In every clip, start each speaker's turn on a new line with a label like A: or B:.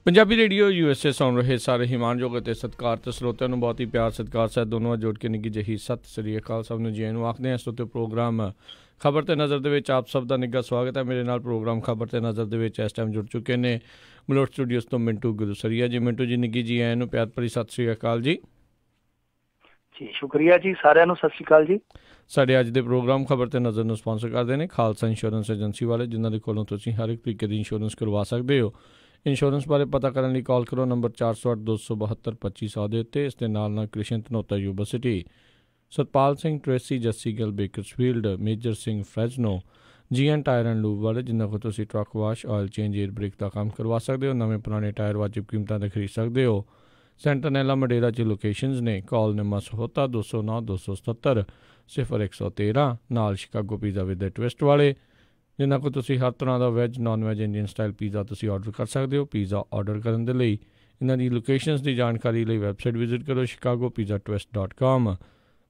A: Punjabi radio USA ਸੁਣ ਰਹੇ ਸਾਰੇ ਹਿਮਾਨਯੋਗ ਅਤੇ ਸਤਿਕਾਰਤ ਸਰੋਤਿਆਂ ਨੂੰ ਬਹੁਤ ਹੀ ਪਿਆਰ ਸਤਿਕਾਰ ਸਹਿਤ ਦੋਨੋਂ ਜੋੜ ਕੇ ਨਿੱਘੀ ਜਿਹੀ ਸਤਿ ਸ੍ਰੀ ਅਕਾਲ। ਸਭ ਨੂੰ ਜੀ ਆਇਆਂ ਨੂੰ ਆਖਦੇ ਹਾਂ। ਇਸ ਉੱਤੇ ਪ੍ਰੋਗਰਾਮ ਖਬਰ ਤੇ ਨਜ਼ਰ ਦੇ ਵਿੱਚ ਆਪ ਸਭ ਦਾ ਨਿੱਘਾ ਸਵਾਗਤ ਹੈ। ਮੇਰੇ ਨਾਲ ਪ੍ਰੋਗਰਾਮ ਖਬਰ ਤੇ ਨਜ਼ਰ ਦੇ ਵਿੱਚ ਇਸ ਟਾਈਮ ਜੁੜ ਚੁੱਕੇ ਨੇ ਮਲੋਟ ਸਟੂਡੀਓਜ਼ ਤੋਂ ਮਿੰਟੂ ਗੁਰੂਸਰੀਆ ਜੀ। ਮਿੰਟੂ ਜੀ ਨਿੱਘੀ ਜੀ ਆਇਆਂ ਨੂੰ ਪਿਆਰ ਭਰੀ ਸਤਿ ਸ੍ਰੀ ਅਕਾਲ ਜੀ।
B: ਜੀ ਸ਼ੁਕਰੀਆ ਜੀ, ਸਾਰਿਆਂ ਨੂੰ ਸਤਿ ਸ਼੍ਰੀ ਅਕਾਲ ਜੀ।
A: ਸਾਡੇ ਅੱਜ ਦੇ ਪ੍ਰੋਗਰਾਮ ਖਬਰ ਤੇ ਨਜ਼ਰ ਨੂੰ ਸਪਾਂਸਰ ਕਰਦੇ ਨੇ ਖਾਲਸਾ ਇੰਸ਼ੋਰੈਂਸ ਏਜੰਸੀ ਵਾਲੇ, ਜਿਨ੍ਹਾਂ ਦੇ ਕੋਲੋਂ ਤੁਸੀਂ ਹਰ ਇੱਕ ਤਰੀਕੇ ਦੀ ਇੰਸ਼ੋਰੈਂਸ ਕਰਵਾ ਸਕਦੇ ਹੋ। ਇੰਸ਼ੋਰੈਂਸ ਬਾਰੇ ਪਤਾ ਕਰਨ ਲਈ ਕਾਲ ਕਰੋ ਨੰਬਰ 408-272-2500 ਦੇ ਉੱਤੇ। ਇਸ ਦੇ ਨਾਲ Krishan Dhanota university, Satpal Singh Tracy, Jassi Gill Bakersfield, Major Singh Fresno, GN tyre and lube ਵਾਲੇ, ਜਿਨ੍ਹਾਂ ਕੋਲ ਤੁਸੀਂ truck wash, oil change, air brake ਦਾ ਕੰਮ ਕਰਵਾ ਸਕਦੇ ਹੋ। ਨਵੇਂ ਪੁਰਾਣੇ ਟਾਇਰ ਵਾਜਿਬ ਕੀਮਤਾਂ 'ਤੇ ਖਰੀਦ ਸਕਦੇ ਹੋ। ਸੈਂਟਨੈਲਾ ਮਡੇਰਾ 'ਚ ਲੋਕੇਸ਼ਨਸ ਨੇ। ਕਾਲ ਨਿੰਮਾ ਸਹੋਤਾ 209-277-0113। ਨਾਲ ਸ਼ਿਕਾਗੋ ਪੀਜ਼ਾ ਵਿਦ ਟਵਿਸਟ ਵਾਲੇ, ਜਿਨ੍ਹਾਂ ਕੋਲ ਤੁਸੀਂ ਹਰ ਤਰ੍ਹਾਂ ਦਾ veg, non veg, Indian style pizza ਤੁਸੀਂ ਆਰਡਰ ਕਰ ਸਕਦੇ ਹੋ। ਪੀਜ਼ਾ ਆਰਡਰ ਕਰਨ ਦੇ ਲਈ ਇਹਨਾਂ ਦੀ ਲੋਕੇਸ਼ਨਸ ਦੀ ਜਾਣਕਾਰੀ ਲਈ ਵੈਬਸਾਈਟ ਵਿਜ਼ਿਟ ਕਰੋ chicagopizzatwist.com।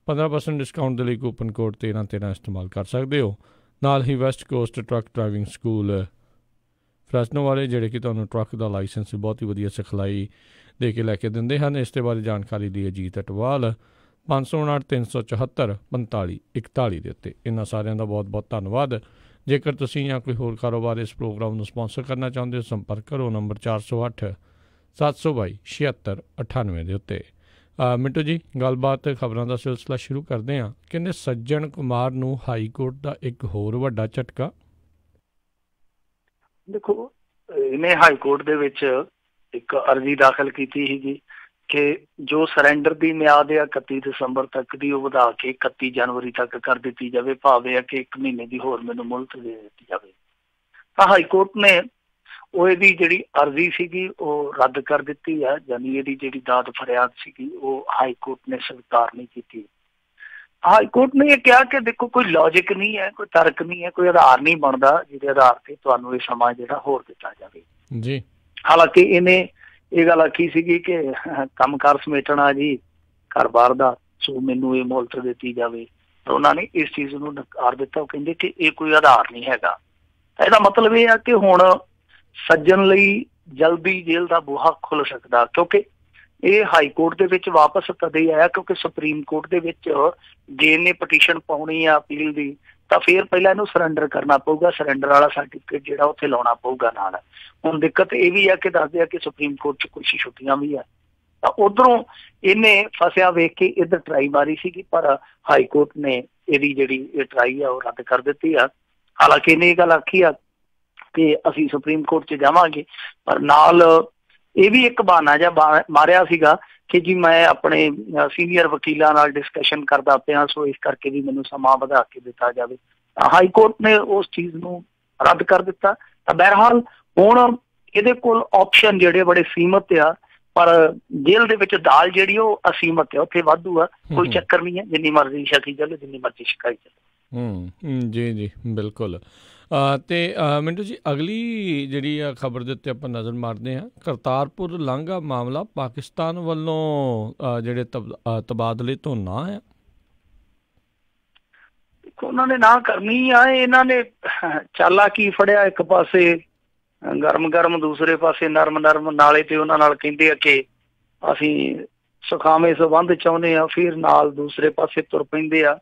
A: 15% ਡਿਸਕਾਊਂਟ ਦੇ ਲਈ ਕੂਪਨ ਕੋਡ 1313 ਇਸਤੇਮਾਲ ਕਰ ਸਕਦੇ ਹੋ। ਨਾਲ ਹੀ west coast truck driving school Fresno ਵਾਲੇ, ਜਿਹੜੇ ਕਿ ਤੁਹਾਨੂੰ ਟਰੱਕ ਦਾ ਲਾਇਸੈਂਸ ਬਹੁਤ ਹੀ ਵਧੀਆ ਸਿਖਲਾਈ ਦੇ ਕੇ ਲੈ ਕੇ ਦਿੰਦੇ ਹਨ। ਇਸ ਦੇ ਬਾਰੇ ਜਾਣਕਾਰੀ ਲਈ ਅਜੀਤ ਅਟਵਾਲ 559-374-4541 ਦੇ ਉੱਤੇ। ਇਹਨਾਂ ਸਾਰਿਆਂ ਦਾ ਬਹੁਤ ਬਹੁਤ ਧੰਨਵਾਦ। ਜੇਕਰ ਤੁਸੀਂ ਜਾਂ ਕੋਈ ਹੋਰ ਕਾਰੋਬਾਰ ਇਸ ਪ੍ਰੋਗਰਾਮ ਨੂੰ ਸਪਾਂਸਰ ਕਰਨਾ ਚਾਹੁੰਦੇ ਹੋ, ਸੰਪਰਕ ਕਰੋ ਨੰਬਰ 408-722-7698 ਦੇ ਉੱਤੇ। ਮਿੰਟੂ ਜੀ, ਗੱਲਬਾਤ ਖਬਰਾਂ ਦਾ ਸਿਲਸਿਲਾ ਸ਼ੁਰੂ ਕਰਦੇ ਹਾਂ। ਕਹਿੰਦੇ ਸੱਜਣ ਕੁਮਾਰ ਨੂੰ ਹਾਈ ਕੋਰਟ ਦਾ ਇੱਕ ਹੋਰ ਵੱਡਾ ਝਟਕਾ।
B: ਦੇਖੋ, ਇਹਨੇ ਹਾਈ ਕੋਰਟ ਦੇ ਵਿੱਚ ਇੱਕ ਅਰਜ਼ੀ ਦਾਖਲ ਕੀਤੀ ਸੀਗੀ ਕਿ ਜੋ ਸਰੈਂਡਰ ਦੀ ਮਿਆਦ ਆ 31 ਦਸੰਬਰ ਤੱਕ ਦੀ, ਉਹ ਵਧਾ ਕੇ 31 ਜਨਵਰੀ ਤੱਕ ਕਰ ਦਿੱਤੀ ਜਾਵੇ। ਭਾਵੇਂ ਆ ਕਿ 1 ਮਹੀਨੇ ਦੀ ਹੋਰ ਮੈਨੂੰ ਮੁਹਲਤ ਦੇ ਦਿੱਤੀ ਜਾਵੇ। ਤਾਂ ਹਾਈ ਕੋਰਟ ਨੇ ਉਹ ਇਹਦੀ ਜਿਹੜੀ ਅਰਜ਼ੀ ਸੀਗੀ ਉਹ ਰੱਦ ਕਰ ਦਿੱਤੀ ਆ। ਯਾਨੀ ਇਹਦੀ ਜਿਹੜੀ ਦਾਦ ਫਰਿਆਦ ਸੀਗੀ ਉਹ ਹਾਈ ਕੋਰਟ ਨੇ ਸਵੀਕਾਰ ਨਹੀਂ ਕੀਤੀ। ਹਾਈ ਕੋਰਟ ਨੇ ਇਹ ਕਿਹਾ ਕਿ ਦੇਖੋ, ਕੋਈ ਲੌਜਿਕ ਨਹੀਂ ਹੈ, ਕੋਈ ਤਰਕ ਨਹੀਂ ਹੈ, ਕੋਈ ਆਧਾਰ ਨਹੀਂ ਬਣਦਾ ਜਿਹਦੇ ਆਧਾਰ ਤੇ ਤੁਹਾਨੂੰ ਇਹ ਸਮਾਂ ਜਿਹੜਾ ਹੋਰ ਦਿੱਤਾ ਜਾਵੇ ਜੀ। ਹਾਲਾਂਕਿ ਇਹਨੇ ਇਹ ਗੱਲ ਆਖੀ ਸੀਗੀ ਕਿ ਕੰਮਕਾਰ ਸਮੇਟਣਾ ਜੀ ਘਰ-ਬਾਰ ਦਾ, ਸੋ ਮੈਨੂੰ ਇਹ ਮੁਹਲਤ ਦਿੱਤੀ ਜਾਵੇ। ਪਰ ਉਹਨਾਂ ਨੇ ਇਸ ਚੀਜ਼ ਨੂੰ ਨਕਾਰ ਦਿੱਤਾ। ਉਹ ਕਹਿੰਦੇ ਕਿ ਇਹ ਕੋਈ ਆਧਾਰ ਨਹੀਂ ਹੈਗਾ। ਇਹਦਾ ਮਤਲਬ ਇਹ ਆ ਕਿ ਹੁਣ ਸੱਜਣ ਲਈ ਜਲਦੀ ਜੇਲ੍ਹ ਦਾ ਬੂਹਾ ਖੁੱਲ ਸਕਦਾ, ਕਿਉਂਕਿ ਇਹ ਹਾਈ ਕੋਰਟ ਦੇ ਵਿੱਚ ਵਾਪਸ ਤਦੇ ਆਇਆ ਕਿਉਂਕਿ ਸੁਪਰੀਮ ਕੋਰਟ ਦੇ ਵਿੱਚ ਜੇ ਇਹਨੇ ਪਟੀਸ਼ਨ ਪਾਉਣੀ ਆ ਅਪੀਲ ਦੀ, ਤਾਂ ਫਿਰ ਪਹਿਲਾਂ ਇਹਨੂੰ ਸਰੈਂਡਰ ਕਰਨਾ ਪਊਗਾ। ਸਰੈਂਡਰ ਵਾਲਾ ਸਰਟੀਫਿਕੇਟ ਜਿਹੜਾ ਉੱਥੇ ਲਾਉਣਾ ਪਊਗਾ ਨਾਲ। ਹੁਣ ਦਿੱਕਤ ਇਹ ਵੀ ਆ ਕਿ ਦੱਸਦੇ ਆ ਕਿ ਸੁਪਰੀਮ ਕੋਰਟ 'ਚ ਕੁਛ ਛੁੱਟੀਆਂ ਵੀ ਆ, ਤਾਂ ਉੱਧਰੋਂ ਇਹਨੇ ਫਸਿਆ ਵੇਖ ਕੇ ਇੱਧਰ ਟਰਾਈ ਮਾਰੀ ਸੀਗੀ, ਪਰ ਹਾਈ ਕੋਰਟ ਨੇ ਇਹਦੀ ਜਿਹੜੀ ਇਹ ਟਰਾਈ ਆ ਉਹ ਰੱਦ ਕਰ ਦਿੱਤੀ ਆ। ਹਾਲਾਂਕਿ ਇਹਨੇ ਇਹ ਗੱਲ ਆਖੀ ਆ ਕਿ ਅਸੀਂ ਸੁਪਰੀਮ ਕੋਰਟ 'ਚ ਜਾਵਾਂਗੇ, ਪਰ ਨਾਲ ਇਹ ਵੀ ਇੱਕ ਬਹਾਨਾ ਜਿਹਾ ਮਾਰਿਆ ਸੀਗਾ ਕਿ ਜੀ ਮੈਂ ਆਪਣੇ ਸੀਨੀਅਰ ਵਕੀਲਾਂ ਨਾਲ ਡਿਸਕਸ਼ਨ ਕਰਦਾ ਪਿਆ, ਸੋ ਇਸ ਕਰਕੇ ਵੀ ਮੈਨੂੰ ਸਮਾਂ ਵਧਾ ਕੇ ਦਿੱਤਾ ਜਾਵੇ। ਹਾਈ ਕੋਰਟ ਨੇ ਉਸ ਚੀਜ਼ ਨੂੰ ਰੱਦ ਕਰ ਦਿੱਤਾ। ਤਾਂ ਬਹਰਹਾਲ ਹੁਣ ਇਹਦੇ ਕੋਲ ਆਪਸ਼ਨ ਜਿਹੜੇ ਬੜੇ ਸੀਮਤ ਆ, ਪਰ ਜੇਲ੍ਹ ਦੇ ਵਿੱਚ ਦਾਲ ਜਿਹੜੀ ਉਹ ਅਸੀਮਤ ਆ, ਉੱਥੇ ਵਾਧੂ ਆ। ਕੋਈ ਚੱਕਰ ਨਹੀਂ ਹੈ, ਜਿੰਨੀ ਮਰਜ਼ੀ ਛਕੀ ਚੱਲੇ, ਜਿੰਨੀ ਮਰਜ਼ੀ ਛਕਾਈ ਚੱਲੇ।
A: ਜੀ ਜੀ ਬਿਲਕੁਲ। ਅਤੇ ਮਿੰਟੂ ਜੀ, ਅਗਲੀ ਜਿਹੜੀ ਆ ਖਬਰ ਦੇ ਉੱਤੇ ਆਪਾਂ ਨਜ਼ਰ ਮਾਰਦੇ ਹਾਂ। ਕਰਤਾਰਪੁਰ ਲਾਂਘਾ ਮਾਮਲਾ ਪਾਕਿਸਤਾਨ ਵੱਲੋਂ ਜਿਹੜੇ ਤਬਾਦਲੇ ਤੋਂ ਨਾ ਆ।
B: ਉਹਨਾਂ ਨੇ ਨਾ ਕਰਨੀ ਆ। ਇਹਨਾਂ ਨੇ ਚਾਲਾਕੀ ਫੜਿਆ, ਇੱਕ ਪਾਸੇ ਗਰਮ ਗਰਮ, ਦੂਸਰੇ ਪਾਸੇ ਨਰਮ ਨਰਮ। ਨਾਲੇ ਤੇ ਉਹਨਾਂ ਨਾਲ ਕਹਿੰਦੇ ਆ ਕਿ ਅਸੀਂ ਸੁਖਾਵੇਂ ਸੰਬੰਧ ਚਾਹੁੰਦੇ ਆ, ਫਿਰ ਨਾਲ ਦੂਸਰੇ ਪਾਸੇ ਤੁਰ ਪੈਂਦੇ ਆ।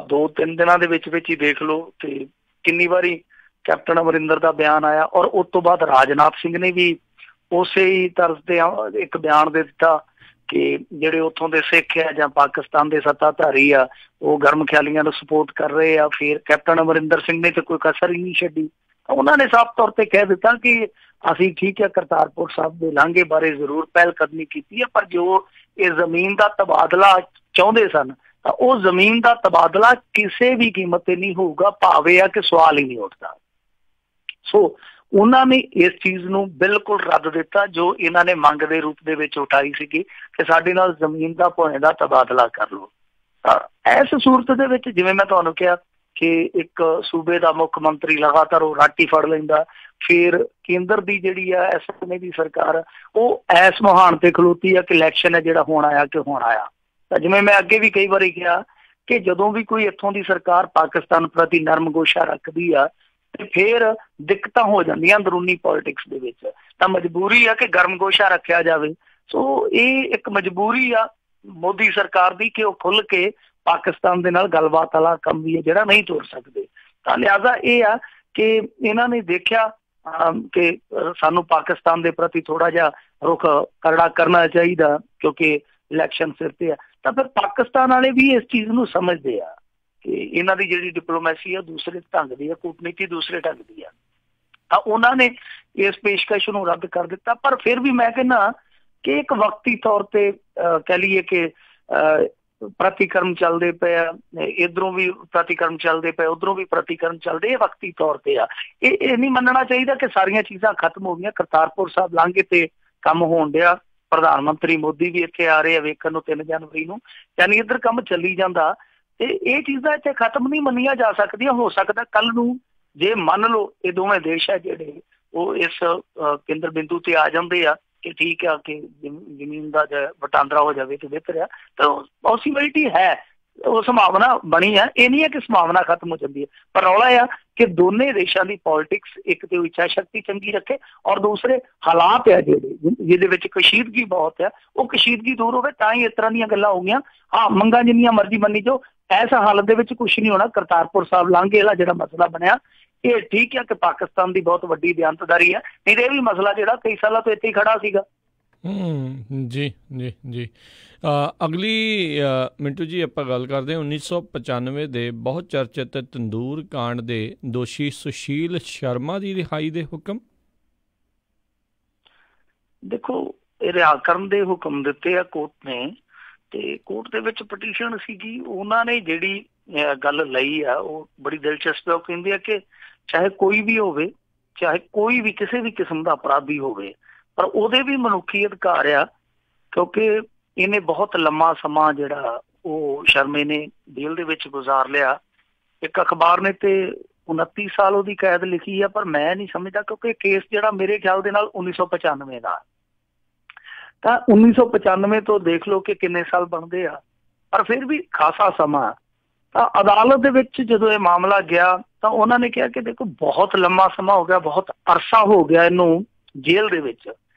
B: 2-3 ਦਿਨਾਂ ਦੇ ਵਿੱਚ ਹੀ ਦੇਖ ਲਓ ਤੇ ਕਿੰਨੀ ਵਾਰੀ ਕੈਪਟਨ ਅਮਰਿੰਦਰ ਦਾ ਬਿਆਨ ਆਇਆ, ਔਰ ਉਸ ਤੋਂ ਬਾਅਦ ਰਾਜਨਾਥ ਸਿੰਘ ਨੇ ਵੀ ਉਸੇ ਹੀ ਤਰਜ਼ ਤੇ ਇੱਕ ਬਿਆਨ ਦੇ ਦਿੱਤਾ ਕਿ ਜਿਹੜੇ ਉੱਥੋਂ ਦੇ ਸਿੱਖ ਆ ਜਾਂ ਪਾਕਿਸਤਾਨ ਦੇ ਸੱਤਾਧਾਰੀ ਆ, ਉਹ ਗਰਮ ਖਿਆਲੀਆਂ ਨੂੰ ਸਪੋਰਟ ਕਰ ਰਹੇ ਆ। ਫਿਰ ਕੈਪਟਨ ਅਮਰਿੰਦਰ ਸਿੰਘ ਨੇ ਤੇ ਕੋਈ ਕਸਰ ਹੀ ਨਹੀਂ ਛੱਡੀ। ਉਹਨਾਂ ਨੇ ਸਾਫ਼ ਤੌਰ ਤੇ ਕਹਿ ਦਿੱਤਾ ਕਿ ਅਸੀਂ ਠੀਕ ਹੈ ਕਰਤਾਰਪੁਰ ਸਾਹਿਬ ਦੇ ਲਾਂਘੇ ਬਾਰੇ ਜ਼ਰੂਰ ਪਹਿਲ ਕਦਮੀ ਕੀਤੀ ਹੈ, ਪਰ ਜੋ ਇਹ ਜ਼ਮੀਨ ਦਾ ਤਬਾਦਲਾ ਚਾਹੁੰਦੇ ਸਨ ਤਾਂ ਉਹ ਜ਼ਮੀਨ ਦਾ ਤਬਾਦਲਾ ਕਿਸੇ ਵੀ ਕੀਮਤ ਤੇ ਨਹੀਂ ਹੋਊਗਾ, ਭਾਵੇਂ ਆ ਕਿ ਸਵਾਲ ਹੀ ਨਹੀਂ ਉੱਠਦਾ। ਸੋ ਉਹਨਾਂ ਨੇ ਇਸ ਚੀਜ਼ ਨੂੰ ਬਿਲਕੁਲ ਰੱਦ ਦਿੱਤਾ ਜੋ ਇਹਨਾਂ ਨੇ ਮੰਗ ਦੇ ਰੂਪ ਦੇ ਵਿੱਚ ਉਠਾਈ ਸੀਗੀ ਕਿ ਸਾਡੇ ਨਾਲ ਜ਼ਮੀਨ ਦਾ ਭਾਵੇਂ ਦਾ ਤਬਾਦਲਾ ਕਰ ਲਓ। ਤਾਂ ਇਸ ਸੂਰਤ ਦੇ ਵਿੱਚ ਜਿਵੇਂ ਮੈਂ ਤੁਹਾਨੂੰ ਕਿਹਾ ਕਿ ਇੱਕ ਸੂਬੇ ਦਾ ਮੁੱਖ ਮੰਤਰੀ ਲਗਾਤਾਰ ਉਹ ਰਾਟੀ ਫੜ ਲੈਂਦਾ, ਫਿਰ ਕੇਂਦਰ ਦੀ ਜਿਹੜੀ ਆ ਇਸ ਸਮੇਂ ਦੀ ਸਰਕਾਰ ਉਹ ਐਸ ਮੁਹਾਨ ਤੇ ਖਲੋਤੀ ਆ ਕਿ ਇਲੈਕਸ਼ਨ ਹੈ ਜਿਹੜਾ ਹੋਣਾ ਆ ਕਿ ਹੋਣਾ ਆ। ਤਾਂ ਜਿਵੇਂ ਮੈਂ ਅੱਗੇ ਵੀ ਕਈ ਵਾਰੀ ਕਿਹਾ ਕਿ ਜਦੋਂ ਵੀ ਕੋਈ ਇੱਥੋਂ ਦੀ ਸਰਕਾਰ ਪਾਕਿਸਤਾਨ ਪ੍ਰਤੀ ਨਰਮ ਗੋਸ਼ਾ ਰੱਖਦੀ ਆ ਤੇ ਫਿਰ ਦਿੱਕਤਾਂ ਹੋ ਜਾਂਦੀਆਂ ਅੰਦਰੂਨੀ ਪੋਲਿਟਿਕਸ ਦੇ ਵਿੱਚ। ਤਾਂ ਮਜਬੂਰੀ ਆ ਕਿ ਗਰਮਗੋਸ਼ਾ ਰੱਖਿਆ ਜਾਵੇ। ਸੋ ਇਹ ਇੱਕ ਮਜਬੂਰੀ ਆ ਮੋਦੀ ਸਰਕਾਰ ਦੀ ਕਿ ਉਹ ਖੁੱਲ ਕੇ ਪਾਕਿਸਤਾਨ ਦੇ ਨਾਲ ਗੱਲਬਾਤ ਵਾਲਾ ਕੰਮ ਵੀ ਹੈ ਜਿਹੜਾ ਨਹੀਂ ਤੋਰ ਸਕਦੇ। ਤਾਂ ਲਿਹਾਜ਼ਾ ਇਹ ਆ ਕਿ ਇਹਨਾਂ ਨੇ ਦੇਖਿਆ ਕਿ ਸਾਨੂੰ ਪਾਕਿਸਤਾਨ ਦੇ ਪ੍ਰਤੀ ਥੋੜਾ ਜਿਹਾ ਰੁਖ ਕਰੜਾ ਕਰਨਾ ਚਾਹੀਦਾ ਕਿਉਂਕਿ ਇਲੈਕਸ਼ਨ ਸਿਰ ਤੇ ਆ। ਤਾਂ ਫਿਰ ਪਾਕਿਸਤਾਨ ਵਾਲੇ ਵੀ ਇਸ ਚੀਜ਼ ਨੂੰ ਸਮਝਦੇ ਆ ਕਿ ਇਹਨਾਂ ਦੀ ਜਿਹੜੀ ਡਿਪਲੋਮੈਸੀ ਆ ਦੂਸਰੇ ਢੰਗ ਦੀ ਆ, ਕੂਟਨੀਤੀ ਦੂਸਰੇ ਢੰਗ ਦੀ ਆ। ਤਾਂ ਉਹਨਾਂ ਨੇ ਇਸ ਪੇਸ਼ਕਸ਼ ਨੂੰ ਰੱਦ ਕਰ ਦਿੱਤਾ। ਪਰ ਫਿਰ ਵੀ ਮੈਂ ਕਹਿੰਦਾ ਕਿ ਇੱਕ ਵਕਤੀ ਤੌਰ ਤੇ ਕਹਿ ਲਈਏ ਕਿ ਪ੍ਰਤੀਕਰਮ ਚੱਲਦੇ ਪਏ ਆ, ਇੱਧਰੋਂ ਵੀ ਪ੍ਰਤੀਕਰਮ ਚੱਲਦੇ ਪਏ, ਉੱਧਰੋਂ ਵੀ ਪ੍ਰਤੀਕਰਮ ਚੱਲਦੇ, ਇਹ ਵਕਤੀ ਤੌਰ ਤੇ ਆ। ਇਹ ਨਹੀਂ ਮੰਨਣਾ ਚਾਹੀਦਾ ਕਿ ਸਾਰੀਆਂ ਚੀਜ਼ਾਂ ਖਤਮ ਹੋ ਗਈਆਂ। ਕਰਤਾਰਪੁਰ ਸਾਹਿਬ ਲਾਂਘੇ ਤੇ ਕੰਮ ਹੋਣ ਡਿਆ, ਪ੍ਰਧਾਨ ਮੰਤਰੀ ਮੋਦੀ ਵੀ ਇੱਥੇ ਆ ਰਹੇ ਆ ਵੇਖਣ ਨੂੰ 3 ਜਨਵਰੀ ਨੂੰ, ਯਾਨੀ ਇੱਧਰ ਕੰਮ ਚੱਲੀ ਜਾਂਦਾ। ਤੇ ਇਹ ਚੀਜ਼ਾਂ ਇੱਥੇ ਖਤਮ ਨਹੀਂ ਮੰਨੀਆਂ ਜਾ ਸਕਦੀਆਂ। ਹੋ ਸਕਦਾ ਕੱਲ ਨੂੰ ਜੇ ਮੰਨ ਲਓ ਇਹ ਦੋਵੇਂ ਦੇਸ਼ ਹੈ ਜਿਹੜੇ ਉਹ ਇਸ ਕੇਂਦਰ ਬਿੰਦੂ ਤੇ ਆ ਜਾਂਦੇ ਆ ਕਿ ਠੀਕ ਆ ਕਿ ਜ਼ਮੀਨ ਦਾ ਵਟਾਂਦਰਾ ਹੋ ਜਾਵੇ ਤੇ ਬਿਹਤਰ ਆ, ਤਾਂ ਪੋਸੀਬਿਲਿਟੀ ਹੈ, ਉਹ ਸੰਭਾਵਨਾ ਬਣੀ ਆ। ਇਹ ਨਹੀਂ ਹੈ ਕਿ ਸੰਭਾਵਨਾ ਖਤਮ ਹੋ ਜਾਂਦੀ ਹੈ, ਪਰ ਰੌਲਾ ਆ ਕਿ ਦੋਨੇ ਦੇਸ਼ਾਂ ਦੀ ਪੋਲਿਟਿਕਸ ਇੱਕ ਤੇ ਇੱਛਾ ਸ਼ਕਤੀ ਚੰਗੀ ਰੱਖੇ ਔਰ ਦੂਸਰੇ ਹਾਲਾਤ ਆ ਜਿਹੜੇ ਜਿਹਦੇ ਵਿੱਚ ਕਸ਼ੀਦਗੀ ਬਹੁਤ ਆ, ਉਹ ਕਸ਼ੀਦਗੀ ਦੂਰ ਹੋਵੇ ਤਾਂ ਹੀ ਇਸ ਤਰ੍ਹਾਂ ਦੀਆਂ ਗੱਲਾਂ ਹੋ ਗਈਆਂ। ਹਾਂ, ਮੰਗਾਂ ਜਿੰਨੀਆਂ ਮਰਜ਼ੀ ਮੰਨੀ ਜਾਓ, ਇਸ ਹਾਲਤ ਦੇ ਵਿੱਚ ਕੁਛ ਨਹੀਂ ਹੋਣਾ। ਕਰਤਾਰਪੁਰ ਸਾਹਿਬ ਲਾਂਘੇ ਵਾਲਾ ਜਿਹੜਾ ਮਸਲਾ ਬਣਿਆ ਇਹ ਠੀਕ ਹੈ ਕਿ ਪਾਕਿਸਤਾਨ ਦੀ ਬਹੁਤ ਵੱਡੀ ਬਿਆਨਤਦਾਰੀ ਹੈ, ਨਹੀਂ ਤਾਂ ਇਹ ਵੀ ਮਸਲਾ ਜਿਹੜਾ ਕਈ ਸਾਲਾਂ ਤੋਂ ਇੱਥੇ ਹੀ ਖੜਾ ਸੀਗਾ।
A: ਜੀ ਜੀ ਜੀ। ਅਗਲੀ ਮਿੰਟੂ ਜੀ ਆਪਾਂ ਗੱਲ ਕਰਦੇ 1995 ਦੇ ਬਹੁਤ ਚਰਚਿਤ ਤੰਦੂਰ ਕਾਂਡ ਦੇ ਦੋਸ਼ੀ ਸੁਸ਼ੀਲ ਸ਼ਰਮਾ ਦੀ ਰਿਹਾਈ ਦੇ ਹੁਕਮ।
B: ਦੇਖੋ, ਇਹ ਰਿਹਾ ਕਰਨ ਦੇ ਹੁਕਮ ਦਿੱਤੇ ਆ ਕੋਰਟ ਨੇ, ਤੇ ਕੋਰਟ ਦੇ ਵਿੱਚ ਪਟੀਸ਼ਨ ਸੀਗੀ। ਉਹਨਾਂ ਨੇ ਜਿਹੜੀ ਗੱਲ ਲਈ ਆ ਉਹ ਬੜੀ ਦਿਲਚਸਪ ਹੈ। ਉਹ ਕਹਿੰਦੇ ਆ ਕਿ ਚਾਹੇ ਕੋਈ ਵੀ ਹੋਵੇ, ਚਾਹੇ ਕੋਈ ਵੀ ਕਿਸੇ ਵੀ ਕਿਸਮ ਦਾ ਅਪਰਾਧੀ ਹੋਵੇ, ਪਰ ਉਹਦੇ ਵੀ ਮਨੁੱਖੀ ਅਧਿਕਾਰ ਆ, ਕਿਉਂਕਿ ਇਹਨੇ ਬਹੁਤ ਲੰਮਾ ਸਮਾਂ ਜਿਹੜਾ ਉਹ ਸ਼ਰਮੇ ਨੇ ਜੇਲ੍ਹ ਦੇ ਵਿੱਚ ਗੁਜ਼ਾਰ ਲਿਆ। ਇੱਕ ਅਖਬਾਰ ਨੇ ਤੇ 29 ਸਾਲ ਉਹਦੀ ਕੈਦ ਲਿਖੀ ਆ, ਪਰ ਮੈਂ ਨਹੀਂ ਸਮਝਦਾ ਕਿਉਂਕਿ ਕੇਸ ਜਿਹੜਾ ਮੇਰੇ ਖਿਆਲ ਦੇ ਨਾਲ 1995 ਦਾ, ਤਾਂ 1995 ਤੋਂ ਦੇਖ ਲਓ ਕਿ ਕਿੰਨੇ ਸਾਲ ਬਣਦੇ ਆ, ਪਰ ਫਿਰ ਵੀ ਖਾਸਾ ਸਮਾਂ। ਤਾਂ ਅਦਾਲਤ ਦੇ ਵਿੱਚ ਜਦੋਂ ਇਹ ਮਾਮਲਾ ਗਿਆ ਤਾਂ ਉਹਨਾਂ ਨੇ ਕਿਹਾ ਕਿ ਦੇਖੋ ਬਹੁਤ ਲੰਮਾ ਸਮਾਂ ਹੋ ਗਿਆ, ਬਹੁਤ ਅਰਸਾ ਹੋ ਗਿਆ ਇਹਨੂੰ ਜੇਲ੍ਹ ਦੇ ਵਿੱਚ,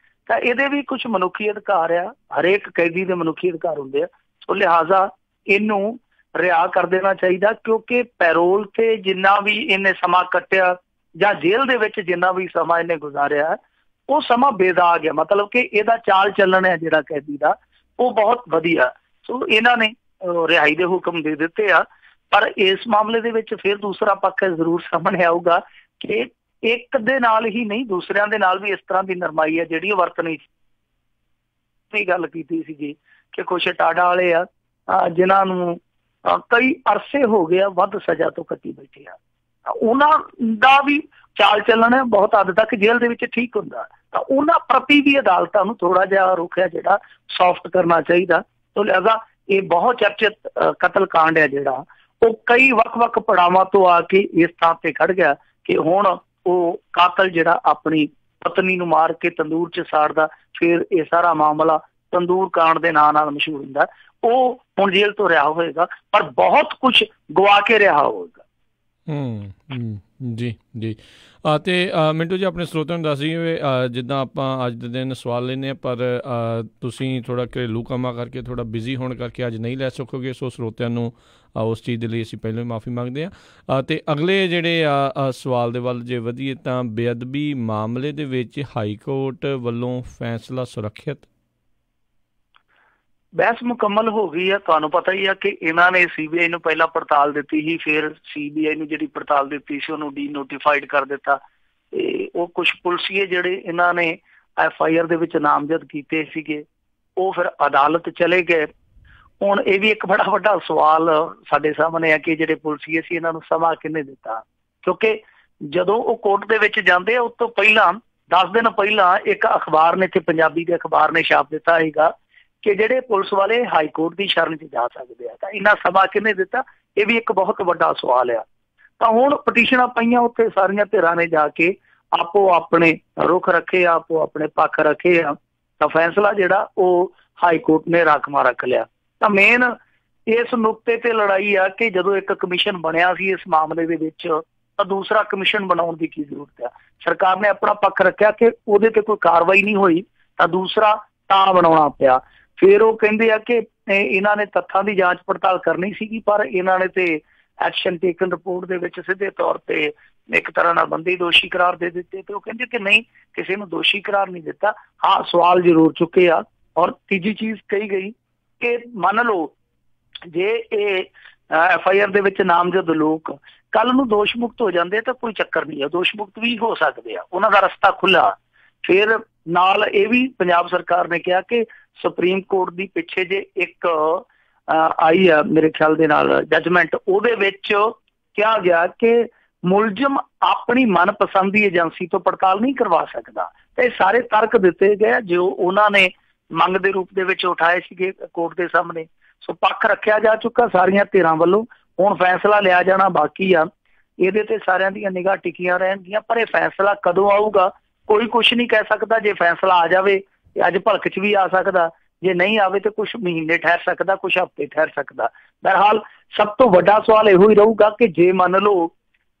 B: ਤਾਂ ਇਹਦੇ ਵੀ ਕੁਝ ਮਨੁੱਖੀ ਅਧਿਕਾਰ ਆ, ਹਰੇਕ ਕੈਦੀ ਦੇ ਮਨੁੱਖੀ ਅਧਿਕਾਰ ਹੁੰਦੇ ਆ। ਸੋ ਲਿਹਾਜ਼ਾ ਇਹਨੂੰ ਰਿਹਾ ਕਰ ਦੇਣਾ ਚਾਹੀਦਾ, ਕਿਉਂਕਿ ਪੈਰੋਲ ਤੇ ਜਿੰਨਾ ਵੀ ਇਹਨੇ ਸਮਾਂ ਕੱਟਿਆ ਜਾਂ ਜੇਲ੍ਹ ਦੇ ਵਿੱਚ ਜਿੰਨਾ ਵੀ ਸਮਾਂ ਇਹਨੇ ਗੁਜ਼ਾਰਿਆ ਉਹ ਸਮਾਂ ਬੇਦਾਗ ਹੈ। ਮਤਲਬ ਕਿ ਇਹਦਾ ਚਾਲ ਚੱਲਣ ਹੈ ਜਿਹੜਾ ਕੈਦੀ ਦਾ ਉਹ ਬਹੁਤ ਵਧੀਆ। ਸੋ ਇਹਨਾਂ ਨੇ ਰਿਹਾਈ ਦੇ ਹੁਕਮ ਦੇ ਦਿੱਤੇ ਆ, ਪਰ ਇਸ ਮਾਮਲੇ ਦੇ ਵਿੱਚ ਫਿਰ ਦੂਸਰਾ ਪੱਖ ਜ਼ਰੂਰ ਸਾਹਮਣੇ ਆਊਗਾ ਕਿ ਇੱਕ ਦੇ ਨਾਲ ਹੀ ਨਹੀਂ ਦੂਸਰਿਆਂ ਦੇ ਨਾਲ ਵੀ ਇਸ ਤਰ੍ਹਾਂ ਦੀ ਨਰਮਾਈ ਹੈ ਜਿਹੜੀ ਉਹ ਵਰਤਣੀ ਦੀ ਗੱਲ ਕੀਤੀ ਸੀਗੀ ਕਿ ਕੁਛ ਟਾਡਾ ਵਾਲੇ ਆ ਜਿਨ੍ਹਾਂ ਨੂੰ ਕਈ ਅਰਸੇ ਹੋ ਗਏ ਆ ਵੱਧ ਸਜ਼ਾ ਤੋਂ ਕੱਟੀ ਬੈਠੇ ਆ, ਉਹਨਾਂ ਦਾ ਵੀ ਚਾਲ ਚੱਲਣ ਬਹੁਤ ਹੱਦ ਤੱਕ ਜੇਲ੍ਹ ਦੇ ਵਿੱਚ ਠੀਕ ਹੁੰਦਾ, ਤਾਂ ਉਹਨਾਂ ਪ੍ਰਤੀ ਵੀ ਅਦਾਲਤਾਂ ਨੂੰ ਥੋੜਾ ਜਿਹਾ ਰੁਖ ਹੈ ਜਿਹੜਾ ਸੌਫਟ ਕਰਨਾ ਚਾਹੀਦਾ। ਸੋ ਲਿਹਾਜ਼ਾ ਇਹ ਬਹੁਤ ਚਰਚਿਤ ਕਤਲ ਕਾਂਡ ਹੈ ਜਿਹੜਾ ਉਹ ਕਈ ਵੱਖ-ਵੱਖ ਪੜਾਵਾਂ ਤੋਂ ਆ ਕੇ ਇਸ ਥਾਂ ਤੇ ਖੜ ਗਿਆ ਕਿ ਹੁਣ ਉਹ ਕਾਤਲ ਜਿਹੜਾ ਆਪਣੀ ਪਤਨੀ ਨੂੰ ਮਾਰ ਕੇ ਤੰਦੂਰ 'ਚ ਸਾੜਦਾ, ਫਿਰ ਇਹ ਸਾਰਾ ਮਾਮਲਾ ਤੰਦੂਰ ਕਾਂਡ ਦੇ ਨਾਂ ਨਾਲ ਮਸ਼ਹੂਰ ਹੁੰਦਾ। ਉਹ ਹੁਣ ਜੇਲ੍ਹ ਤੋਂ ਰਿਹਾ ਹੋਏਗਾ, ਪਰ ਬਹੁਤ ਕੁਝ ਗਵਾ ਕੇ ਰਿਹਾ ਹੋਵੇਗਾ।
A: ਜੀ ਜੀ। ਅਤੇ ਮਿੰਟੂ ਜੀ ਆਪਣੇ ਸਰੋਤਿਆਂ ਨੂੰ ਦੱਸ ਦਈਏ ਜਿੱਦਾਂ ਆਪਾਂ ਅੱਜ ਦੇ ਦਿਨ ਸਵਾਲ ਲੈਂਦੇ ਹਾਂ, ਪਰ ਤੁਸੀਂ ਥੋੜ੍ਹਾ ਘਰੇਲੂ ਕੰਮਾਂ ਕਰਕੇ ਥੋੜ੍ਹਾ ਬਿਜ਼ੀ ਹੋਣ ਕਰਕੇ ਅੱਜ ਨਹੀਂ ਲੈ ਸਕੋਗੇ, ਸੋ ਸਰੋਤਿਆਂ ਨੂੰ ਉਸ ਚੀਜ਼ ਦੇ ਲਈ ਅਸੀਂ ਪਹਿਲਾਂ ਹੀ ਮਾਫ਼ੀ ਮੰਗਦੇ ਹਾਂ। ਅਤੇ ਅਗਲੇ ਜਿਹੜੇ ਸਵਾਲ ਦੇ ਵੱਲ ਜੇ ਵਧੀਏ ਤਾਂ ਬੇਅਦਬੀ ਮਾਮਲੇ ਦੇ ਵਿੱਚ ਹਾਈ ਕੋਰਟ ਵੱਲੋਂ ਫੈਸਲਾ ਸੁਰੱਖਿਅਤ।
B: ਬਹਿਸ ਮੁਕੰਮਲ ਹੋ ਗਈ ਆ। ਤੁਹਾਨੂੰ ਪਤਾ ਹੀ ਆ ਕਿ ਇਹਨਾਂ ਨੇ CBI ਨੂੰ ਪਹਿਲਾਂ ਪੜਤਾਲ ਦਿੱਤੀ ਸੀ, ਫਿਰ CBI ਨੂੰ ਜਿਹੜੀ ਪੜਤਾਲ ਦਿੱਤੀ ਸੀ ਉਹਨੂੰ ਡੀਨੋਟੀਫਾਈਡ ਕਰ ਦਿੱਤਾ, ਤੇ ਉਹ ਕੁਛ ਪੁਲਿਸੀਏ ਜਿਹੜੇ ਇਹਨਾਂ ਨੇ FIR ਦੇ ਵਿੱਚ ਨਾਮਜ਼ਦ ਕੀਤੇ ਸੀਗੇ ਉਹ ਫਿਰ ਅਦਾਲਤ ਚਲੇ ਗਏ। ਹੁਣ ਇਹ ਵੀ ਇੱਕ ਬੜਾ ਵੱਡਾ ਸਵਾਲ ਸਾਡੇ ਸਾਹਮਣੇ ਆ ਕਿ ਜਿਹੜੇ ਪੁਲਿਸੀਏ ਸੀ ਇਹਨਾਂ ਨੂੰ ਸਮਾਂ ਕਿਹਨੇ ਦਿੱਤਾ, ਕਿਉਂਕਿ ਜਦੋਂ ਉਹ ਕੋਰਟ ਦੇ ਵਿੱਚ ਜਾਂਦੇ ਆ ਉਸ ਤੋਂ ਪਹਿਲਾਂ 10 ਦਿਨ ਪਹਿਲਾਂ ਇੱਕ ਅਖਬਾਰ ਨੇ, ਇੱਥੇ ਪੰਜਾਬੀ ਦੇ ਅਖਬਾਰ ਨੇ ਛਾਪ ਦਿੱਤਾ ਸੀਗਾ ਕਿ ਜਿਹੜੇ ਪੁਲਿਸ ਵਾਲੇ ਹਾਈ ਕੋਰਟ ਦੀ ਸ਼ਰਨ 'ਚ ਜਾ ਸਕਦੇ ਆ, ਤਾਂ ਇੰਨਾ ਸਮਾਂ ਕਿਹਨੇ ਦਿੱਤਾ, ਇਹ ਵੀ ਇੱਕ ਬਹੁਤ ਵੱਡਾ ਸਵਾਲ ਆ। ਤਾਂ ਹੁਣ ਪਟੀਸ਼ਨਾਂ ਪਈਆਂ, ਉੱਥੇ ਸਾਰੀਆਂ ਧਿਰਾਂ ਨੇ ਜਾ ਕੇ ਆਪੋ ਆਪਣੇ ਰੁਖ ਰੱਖੇ, ਆਪੋ ਆਪਣੇ ਪੱਖ ਰੱਖੇ ਆ, ਤਾਂ ਫੈਸਲਾ ਜਿਹੜਾ ਉਹ ਹਾਈ ਕੋਰਟ ਨੇ ਰਾਖਵਾਂ ਰੱਖ ਲਿਆ। ਤਾਂ ਮੇਨ ਇਸ ਨੁਕਤੇ ਤੇ ਲੜਾਈ ਆ ਕਿ ਜਦੋਂ ਇੱਕ ਕਮਿਸ਼ਨ ਬਣਿਆ ਸੀ ਇਸ ਮਾਮਲੇ ਦੇ ਵਿੱਚ ਤਾਂ ਦੂਸਰਾ ਕਮਿਸ਼ਨ ਬਣਾਉਣ ਦੀ ਕੀ ਜ਼ਰੂਰਤ ਆ। ਸਰਕਾਰ ਨੇ ਆਪਣਾ ਪੱਖ ਰੱਖਿਆ ਕਿ ਉਹਦੇ ਤੇ ਕੋਈ ਕਾਰਵਾਈ ਨਹੀਂ ਹੋਈ ਤਾਂ ਦੂਸਰਾ ਤਾਂ ਬਣਾਉਣਾ ਪਿਆ। ਫਿਰ ਉਹ ਕਹਿੰਦੇ ਆ ਕਿ ਇਹਨਾਂ ਨੇ ਤੱਥਾਂ ਦੀ ਜਾਂਚ ਪੜਤਾਲ ਕਰਨੀ ਸੀਗੀ, ਪਰ ਇਹਨਾਂ ਨੇ ਤੇ ਐਕਸ਼ਨ ਟੇਕਨ ਰਿਪੋਰਟ ਦੇ ਵਿੱਚ ਸਿੱਧੇ ਤੌਰ ਤੇ ਇੱਕ ਤਰ੍ਹਾਂ ਨਾਲ ਬੰਦੇ ਦੋਸ਼ੀ ਕਰਾਰ ਦੇ ਦਿੱਤੇ। ਤੇ ਉਹ ਕਹਿੰਦੇ ਕਿ ਨਹੀਂ, ਕਿਸੇ ਨੂੰ ਦੋਸ਼ੀ ਕਰਾਰ ਨਹੀਂ ਦਿੱਤਾ, ਹਾਂ ਸਵਾਲ ਜ਼ਰੂਰ ਚੁੱਕੇ ਆ। ਔਰ ਤੀਜੀ ਚੀਜ਼ ਕਹੀ ਗਈ ਕਿ ਮੰਨ ਲਓ ਜੇ ਇਹ FIR ਦੇ ਵਿੱਚ ਨਾਮਜ਼ਦ ਲੋਕ ਕੱਲ ਨੂੰ ਦੋਸ਼ ਮੁਕਤ ਹੋ ਜਾਂਦੇ ਤਾਂ ਕੋਈ ਚੱਕਰ ਨਹੀਂ ਆ, ਦੋਸ਼ ਮੁਕਤ ਵੀ ਹੋ ਸਕਦੇ ਆ, ਉਹਨਾਂ ਦਾ ਰਸਤਾ ਖੁੱਲਾ। ਫਿਰ ਨਾਲ ਇਹ ਵੀ ਪੰਜਾਬ ਸਰਕਾਰ ਨੇ ਕਿਹਾ ਕਿ ਸੁਪਰੀਮ ਕੋਰਟ ਦੀ ਪਿੱਛੇ ਜੇ ਇੱਕ ਆਈ ਆ ਮੇਰੇ ਖਿਆਲ ਦੇ ਨਾਲ ਜੱਜਮੈਂਟ, ਉਹਦੇ ਵਿੱਚ ਕਿਹਾ ਗਿਆ ਕਿ ਮੁਲਜ਼ਮ ਆਪਣੀ ਮਨਪਸੰਦ ਦੀ ਏਜੰਸੀ ਤੋਂ ਪੜਤਾਲ ਨਹੀਂ ਕਰਵਾ ਸਕਦਾ। ਤੇ ਸਾਰੇ ਤਰਕ ਦਿੱਤੇ ਗਏ ਜੋ ਉਹਨਾਂ ਨੇ ਮੰਗ ਦੇ ਰੂਪ ਦੇ ਵਿੱਚ ਉਠਾਏ ਸੀਗੇ ਕੋਰਟ ਦੇ ਸਾਹਮਣੇ। ਸੋ ਪੱਖ ਰੱਖਿਆ ਜਾ ਚੁੱਕਾ ਸਾਰੀਆਂ ਧਿਰਾਂ ਵੱਲੋਂ, ਹੁਣ ਫੈਸਲਾ ਲਿਆ ਜਾਣਾ ਬਾਕੀ ਆ। ਇਹਦੇ ਤੇ ਸਾਰਿਆਂ ਦੀਆਂ ਨਿਗਾਹ ਟਿਕੀਆਂ ਰਹਿਣਗੀਆਂ, ਪਰ ਇਹ ਫੈਸਲਾ ਕਦੋਂ ਆਊਗਾ ਕੋਈ ਕੁਛ ਨਹੀਂ ਕਹਿ ਸਕਦਾ। ਜੇ ਫੈਸਲਾ ਆ ਜਾਵੇ ਤੇ ਅੱਜ ਭਲਕ 'ਚ ਵੀ ਆ ਸਕਦਾ, ਜੇ ਨਹੀਂ ਆਵੇ ਤੇ ਕੁਛ ਮਹੀਨੇ ਠਹਿਰ ਸਕਦਾ, ਕੁਛ ਹਫ਼ਤੇ ਠਹਿਰ ਸਕਦਾ। ਬਹਰਹਾਲ ਸਭ ਤੋਂ ਵੱਡਾ ਸਵਾਲ ਇਹੋ ਹੀ ਰਹੂਗਾ ਕਿ ਜੇ ਮੰਨ ਲਓ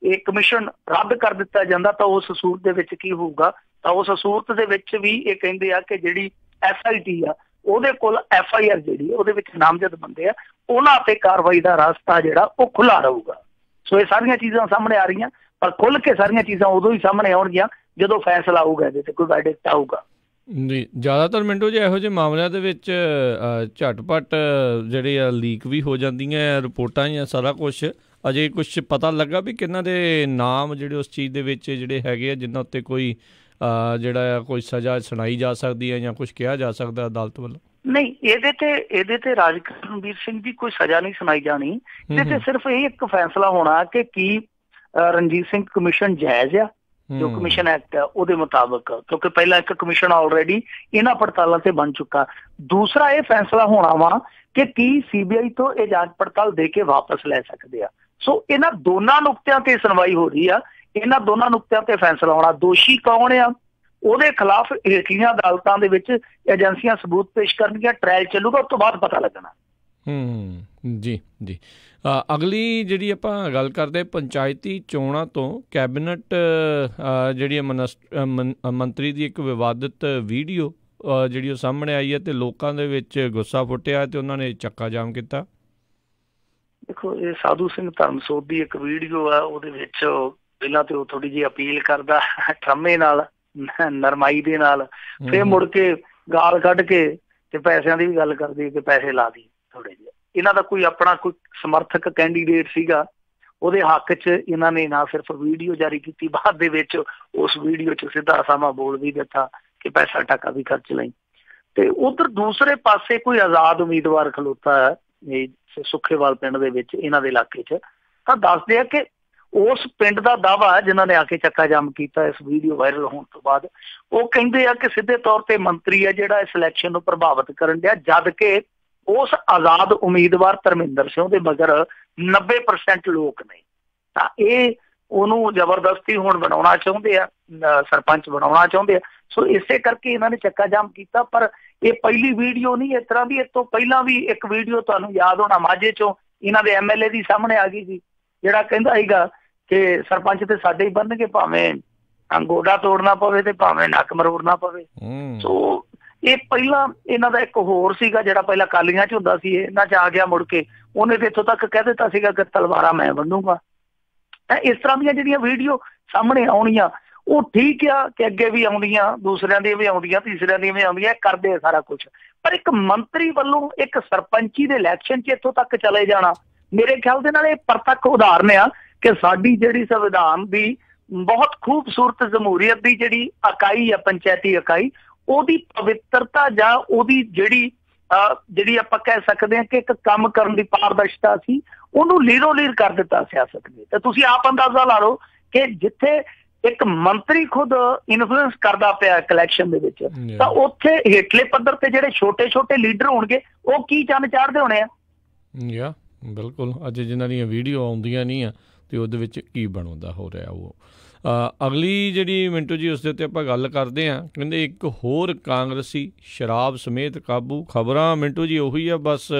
B: ਇਹ ਕਮਿਸ਼ਨ ਰੱਦ ਕਰ ਦਿੱਤਾ ਜਾਂਦਾ ਤਾਂ ਉਸ ਸੂਰਤ ਦੇ ਵਿੱਚ ਕੀ ਹੋਊਗਾ। ਤਾਂ ਉਸ ਸੂਰਤ ਦੇ ਵਿੱਚ ਵੀ ਇਹ ਕਹਿੰਦੇ ਆ ਕਿ ਜਿਹੜੀ SIT ਆ ਉਹਦੇ ਕੋਲ FIR ਜਿਹੜੀ ਉਹਦੇ ਵਿੱਚ ਨਾਮਜ਼ਦ ਬੰਦੇ ਆ, ਉਹਨਾਂ ਤੇ ਕਾਰਵਾਈ ਦਾ ਰਸਤਾ ਜਿਹੜਾ ਉਹ ਖੁੱਲਾ ਰਹੂਗਾ। ਸੋ ਇਹ ਸਾਰੀਆਂ ਚੀਜ਼ਾਂ ਸਾਹਮਣੇ ਆ ਰਹੀਆਂ, ਪਰ ਖੁੱਲ ਕੇ ਸਾਰੀਆਂ ਚੀਜ਼ਾਂ ਉਦੋਂ ਹੀ ਸਾਹਮਣੇ ਆਉਣਗੀਆਂ ਜਦੋਂ ਫੈਸਲਾ ਆਊਗਾ, ਇਹਦੇ ਤੇ ਕੋਈ ਵਰਡਿਕਟ ਆਊਗਾ।
A: ਜੀ, ਜ਼ਿਆਦਾਤਰ ਮਿੰਟੋ ਜੀ ਇਹੋ ਜਿਹੇ ਮਾਮਲਿਆਂ ਦੇ ਵਿੱਚ ਝਟਪਟ ਜਿਹੜੇ ਆ ਲੀਕ ਵੀ ਹੋ ਜਾਂਦੀਆਂ ਰਿਪੋਰਟਾਂ ਜਾਂ ਸਾਰਾ ਕੁਛ। ਅਜੇ ਕੁਛ ਪਤਾ ਲੱਗਾ ਵੀ ਕਿਹਨਾਂ ਦੇ ਨਾਮ ਜਿਹੜੇ ਉਸ ਚੀਜ਼ ਦੇ ਵਿੱਚ ਜਿਹੜੇ ਹੈਗੇ ਆ ਜਿਨ੍ਹਾਂ ਉੱਤੇ ਕੋਈ ਜਿਹੜਾ ਕੋਈ ਸਜ਼ਾ ਸੁਣਾਈ ਜਾ ਸਕਦੀ ਹੈ ਜਾਂ ਕੁਛ ਕਿਹਾ ਜਾ ਸਕਦਾ ਅਦਾਲਤ ਵੱਲੋਂ? ਨਹੀਂ, ਇਹਦੇ ਤੇ ਰਾਜ ਕਰਨਵੀਰ ਸਿੰਘ ਦੀ ਕੋਈ ਸਜ਼ਾ ਨਹੀਂ ਸੁਣਾਈ ਜਾਣੀ। ਇਹਦੇ ਤੇ ਸਿਰਫ ਇਹ ਇੱਕ ਫੈਸਲਾ ਹੋਣਾ ਕਿ ਕੀ ਰਣਜੀਤ ਸਿੰਘ ਕਮਿਸ਼ਨ ਜਾਇਜ਼ ਆ, ਜੋ ਕਮਿਸ਼ਨ ਐਕਟ ਆ ਉਹਦੇ ਮੁਤਾਬਕ, ਕਿਉਂਕਿ ਪਹਿਲਾਂ ਇੱਕ ਕਮਿਸ਼ਨ ਆਲਰੇਡੀ ਇਹਨਾਂ ਪੜਤਾਲਾਂ ਤੇ ਬਣ ਚੁੱਕਾ। ਦੂਸਰਾ ਇਹ ਫੈਸਲਾ ਹੋਣਾ ਵਾ ਕਿ ਕੀ CBI ਤੋਂ ਇਹ ਜਾਂਚ ਪੜਤਾਲ ਦੇ ਕੇ ਵਾਪਸ ਲੈ ਸਕਦੇ ਆ। ਸੋ ਇਹਨਾਂ ਦੋਨਾਂ ਨੁਕਤਿਆਂ ਤੇ ਸੁਣਵਾਈ ਹੋ ਰਹੀ ਆ, ਇਹਨਾਂ ਦੋਨਾਂ ਨੁਕਤਿਆਂ ਤੇ ਫੈਸਲਾ ਹੋਣਾ। ਦੋਸ਼ੀ ਕੌਣ ਆ, ਉਹਦੇ ਖਿਲਾਫ ਹੇਠਲੀਆਂ ਅਦਾਲਤਾਂ ਦੇ ਵਿੱਚ ਏਜੰਸੀਆਂ ਸਬੂਤ ਪੇਸ਼ ਕਰਨਗੀਆਂ, ਟ੍ਰਾਇਲ ਚੱਲੂਗਾ, ਉਸ ਤੋਂ ਬਾਅਦ ਪਤਾ ਲੱਗਣਾ। ਜੀ ਜੀ। ਅਗਲੀ ਜਿਹੜੀ ਆਪਾਂ ਗੱਲ ਕਰਦੇ ਪੰਚਾਇਤੀ ਚੋਣਾਂ ਤੋਂ ਕੈਬਨਿਟ ਜਿਹੜੀ ਮੰਤਰੀ ਦੀ ਇੱਕ ਵਿਵਾਦਿਤ ਵੀਡੀਓ ਜਿਹੜੀ ਉਹ ਸਾਹਮਣੇ ਆਈ ਹੈ ਤੇ ਲੋਕਾਂ ਦੇ ਵਿੱਚ ਗੁੱਸਾ ਫੁੱਟਿਆ ਤੇ ਉਹਨਾਂ ਨੇ ਚੱਕਾ ਜਾਮ ਕੀਤਾ।
B: ਦੇਖੋ, ਇਹ ਸਾਧੂ ਸਿੰਘ ਧਰਮਸੋਤ ਦੀ ਇੱਕ ਵੀਡੀਓ ਆ, ਉਹਦੇ ਵਿੱਚ ਪਹਿਲਾਂ ਤੇ ਉਹ ਥੋੜੀ ਜਿਹੀ ਅਪੀਲ ਕਰਦਾ ਠਰਮੇ ਨਾਲ, ਨਰਮਾਈ ਦੇ ਨਾਲ, ਫਿਰ ਮੁੜ ਕੇ ਗਾਲ ਕੱਢ ਕੇ ਤੇ ਪੈਸਿਆਂ ਦੀ ਵੀ ਗੱਲ ਕਰਦੀ ਕਿ ਪੈਸੇ ਲਾ ਦੀ ਥੋੜੇ ਜਿਹੇ। ਇਹਨਾਂ ਦਾ ਕੋਈ ਆਪਣਾ ਕੋਈ ਸਮਰਥਕ ਕੈਂਡੀਡੇਟ ਸੀਗਾ, ਉਹਦੇ ਹੱਕ 'ਚ ਇਹਨਾਂ ਨੇ ਨਾ ਸਿਰਫ ਵੀਡੀਓ ਜਾਰੀ ਕੀਤੀ, ਬਾਅਦ ਦੇ ਵਿੱਚ ਉਸ ਵੀਡੀਓ 'ਚ ਸਿੱਧਾ ਸਾਮਾ ਬੋਲ ਵੀ ਦਿੱਤਾ ਕਿ ਪੈਸਾ ਟਕਾ ਵੀ ਖਰਚ ਲਈ। ਤੇ ਉਧਰ ਦੂਸਰੇ ਪਾਸੇ ਕੋਈ ਆਜ਼ਾਦ ਉਮੀਦਵਾਰ ਖਲੋਤਾ ਹੈ ਇਹ ਸੁੱਖੇਵਾਲ ਪਿੰਡ ਦੇ ਵਿੱਚ, ਇਹਨਾਂ ਦੇ ਇਲਾਕੇ 'ਚ, ਤਾਂ ਦੱਸਦੇ ਆ ਕਿ ਉਸ ਪਿੰਡ ਦਾ ਦਾਵਾ ਜਿਨ੍ਹਾਂ ਨੇ ਆ ਕੇ ਚੱਕਾ ਜਾਮ ਕੀਤਾ ਇਸ ਵੀਡੀਓ ਵਾਇਰਲ ਹੋਣ ਤੋਂ ਬਾਅਦ, ਉਹ ਕਹਿੰਦੇ ਆ ਕਿ ਸਿੱਧੇ ਤੌਰ ਤੇ ਮੰਤਰੀ ਆ ਜਿਹੜਾ ਇਸ ਇਲੈਕਸ਼ਨ ਨੂੰ ਪ੍ਰਭਾਵਿਤ ਕਰਨ ਡਿਆ, ਜਦ ਕਿ ਉਸ ਆਜ਼ਾਦ ਉਮੀਦਵਾਰ ਧਰਮਿੰਦਰ ਸਿੰਘ ਦੇ ਮਗਰ 90% ਲੋਕ ਨੇ। ਤਾਂ ਇਹ ਉਹਨੂੰ ਜ਼ਬਰਦਸਤੀ ਹੁਣ ਬਣਾਉਣਾ ਚਾਹੁੰਦੇ ਆ, ਸਰਪੰਚ ਬਣਾਉਣਾ ਚਾਹੁੰਦੇ ਆ। ਸੋ ਇਸੇ ਕਰਕੇ ਇਹਨਾਂ ਨੇ ਚੱਕਾ ਜਾਮ ਕੀਤਾ। ਪਰ ਇਹ ਪਹਿਲੀ ਵੀਡੀਓ ਨਹੀਂ ਇਸ ਤਰ੍ਹਾਂ ਦੀ, ਇਸ ਤੋਂ ਪਹਿਲਾਂ ਵੀ ਇੱਕ ਵੀਡੀਓ ਤੁਹਾਨੂੰ ਯਾਦ ਹੋਣਾ ਮਾਝੇ 'ਚੋਂ ਇਹਨਾਂ ਦੇ MLA ਦੀ ਸਾਹਮਣੇ ਆ ਗਈ ਸੀ, ਜਿਹੜਾ ਕਹਿੰਦਾ ਸੀਗਾ ਕਿ ਸਰਪੰਚ ਤੇ ਸਾਡੇ ਹੀ ਬਣਨਗੇ, ਭਾਵੇਂ ਗੋਡਾ ਤੋੜਨਾ ਪਵੇ ਤੇ ਭਾਵੇਂ ਨੱਕ ਮਰੋੜਨਾ ਪਵੇ। ਸੋ ਇਹ ਪਹਿਲਾਂ ਇਹਨਾਂ ਦਾ ਇੱਕ ਹੋਰ ਸੀਗਾ ਜਿਹੜਾ ਪਹਿਲਾਂ ਅਕਾਲੀਆਂ 'ਚ ਹੁੰਦਾ ਸੀ, ਇਹਨਾਂ 'ਚ ਆ ਗਿਆ ਮੁੜ ਕੇ, ਉਹਨੇ ਤੇ ਇੱਥੋਂ ਤੱਕ ਕਹਿ ਦਿੱਤਾ ਸੀਗਾ ਕਿ ਤਲਵਾਰਾਂ ਮੈਂ ਬੰਨੂਗਾ। ਇਸ ਤਰ੍ਹਾਂ ਦੀਆਂ ਜਿਹੜੀਆਂ ਵੀਡੀਓ ਸਾਹਮਣੇ ਆਉਣੀਆਂ ਉਹ ਠੀਕ ਆ ਕਿ ਅੱਗੇ ਵੀ ਆਉਂਦੀਆਂ, ਦੂਸਰਿਆਂ ਦੀਆਂ ਵੀ ਆਉਂਦੀਆਂ, ਤੀਸਰਿਆਂ ਦੀਆਂ ਵੀ ਆਉਂਦੀਆਂ, ਕਰਦੇ ਆ ਸਾਰਾ ਕੁਛ। ਪਰ ਇੱਕ ਮੰਤਰੀ ਵੱਲੋਂ ਇੱਕ ਸਰਪੰਚੀ ਦੇ ਇਲੈਕਸ਼ਨ 'ਚ ਇੱਥੋਂ ਤੱਕ ਚਲੇ ਜਾਣਾ, ਮੇਰੇ ਖਿਆਲ ਦੇ ਨਾਲ ਇਹ ਪ੍ਰਤੱਖ ਉਦਾਹਰਨ ਆ ਕਿ ਸਾਡੀ ਜਿਹੜੀ ਸੰਵਿਧਾਨ ਦੀ ਬਹੁਤ ਖੂਬਸੂਰਤ ਜਮਹੂਰੀਅਤ ਦੀ ਜਿਹੜੀ ਇਕਾਈ ਆ, ਪੰਚਾਇਤੀ ਇਕਾਈ, ਉਹਦੀ ਪਵਿੱਤਰਤਾ ਜਾਂ ਉਹਦੀ ਜਿਹੜੀ ਆਪਾਂ ਕਹਿ ਸਕਦੇ ਹਾਂ ਕਿ ਇੱਕ ਕੰਮ ਕਰਨ ਦੀ ਪਾਰਦਰਸ਼ਤਾ ਸੀ, ਉਹਨੂੰ ਲੀਰੋ ਲੀਰ ਕਰ ਦਿੱਤਾ ਸਿਆਸਤ ਨੇ। ਤੇ ਤੁਸੀਂ ਆਪ ਅੰਦਾਜ਼ਾ ਲਾ ਲਓ ਕਿ ਜਿੱਥੇ ਇੱਕ ਮੰਤਰੀ ਖੁਦ ਇਨਫਲੂਐਂਸ ਕਰਦਾ ਪਿਆ ਇਲੈਕਸ਼ਨ ਦੇ ਵਿੱਚ, ਤਾਂ ਉੱਥੇ ਹੇਠਲੇ ਪੱਧਰ ਤੇ ਜਿਹੜੇ ਛੋਟੇ ਛੋਟੇ ਲੀਡਰ ਹੋਣਗੇ ਉਹ ਕੀ ਚੰਨ ਚਾੜਦੇ ਹੋਣੇ ਆ।
A: ਬਿਲਕੁਲ, ਅੱਜ ਜਿਨ੍ਹਾਂ ਦੀਆਂ ਵੀਡੀਓ ਆਉਂਦੀਆਂ ਨਹੀਂ ਆ ਤੇ ਉਹਦੇ ਵਿੱਚ ਕੀ ਬਣਦਾ ਹੋ ਰਿਹਾ ਉਹ। ਅਗਲੀ ਜਿਹੜੀ ਮਿੰਟੂ ਜੀ ਉਸ ਦੇ ਉੱਤੇ ਆਪਾਂ ਗੱਲ ਕਰਦੇ ਹਾਂ, ਕਹਿੰਦੇ ਇੱਕ ਹੋਰ ਕਾਂਗਰਸੀ ਸ਼ਰਾਬ ਸਮੇਤ ਕਾਬੂ। ਖਬਰਾਂ ਮਿੰਟੂ ਜੀ ਉਹੀ ਆ, ਬਸ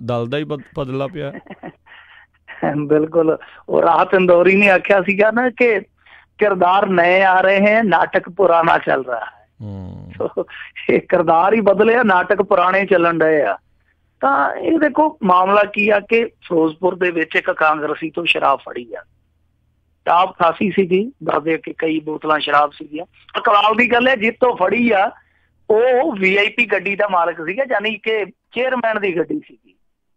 A: ਦਲ ਦਾ ਹੀ ਬਦਲਾ ਪਿਆ।
B: बिल्कुल। और राहत इंदौरी ने आख्या सीगा ना कि किरदार नए आ रहे हैं, नाटक पुराना चल रहा है। तो ये किरदार ही बदले आ, नाटक पुराने चलन रहे आ। ਤਾਂ ਇਹ ਦੇਖੋ ਮਾਮਲਾ ਕੀ ਆ ਕਿ ਫਿਰੋਜ਼ਪੁਰ ਦੇ ਵਿੱਚ ਇੱਕ ਕਾਂਗਰਸੀ ਤੋਂ ਸ਼ਰਾਬ ਫੜੀ ਆ, ਸ਼ਰਾਬ ਖਾਸੀ ਸੀਗੀ, ਦੱਸਦੇ ਕਿ ਕਈ ਬੋਤਲਾਂ ਸ਼ਰਾਬ ਸੀਗੀਆਂ। ਕਮਾਲ ਦੀ ਗੱਲ ਹੈ ਜਿੱਤੋਂ ਫੜੀ ਆ ਉਹ VIP ਗੱਡੀ ਦਾ ਮਾਲਕ ਸੀਗਾ, ਯਾਨੀ ਕਿ ਚੇਅਰਮੈਨ ਦੀ ਗੱਡੀ ਸੀਗੀ,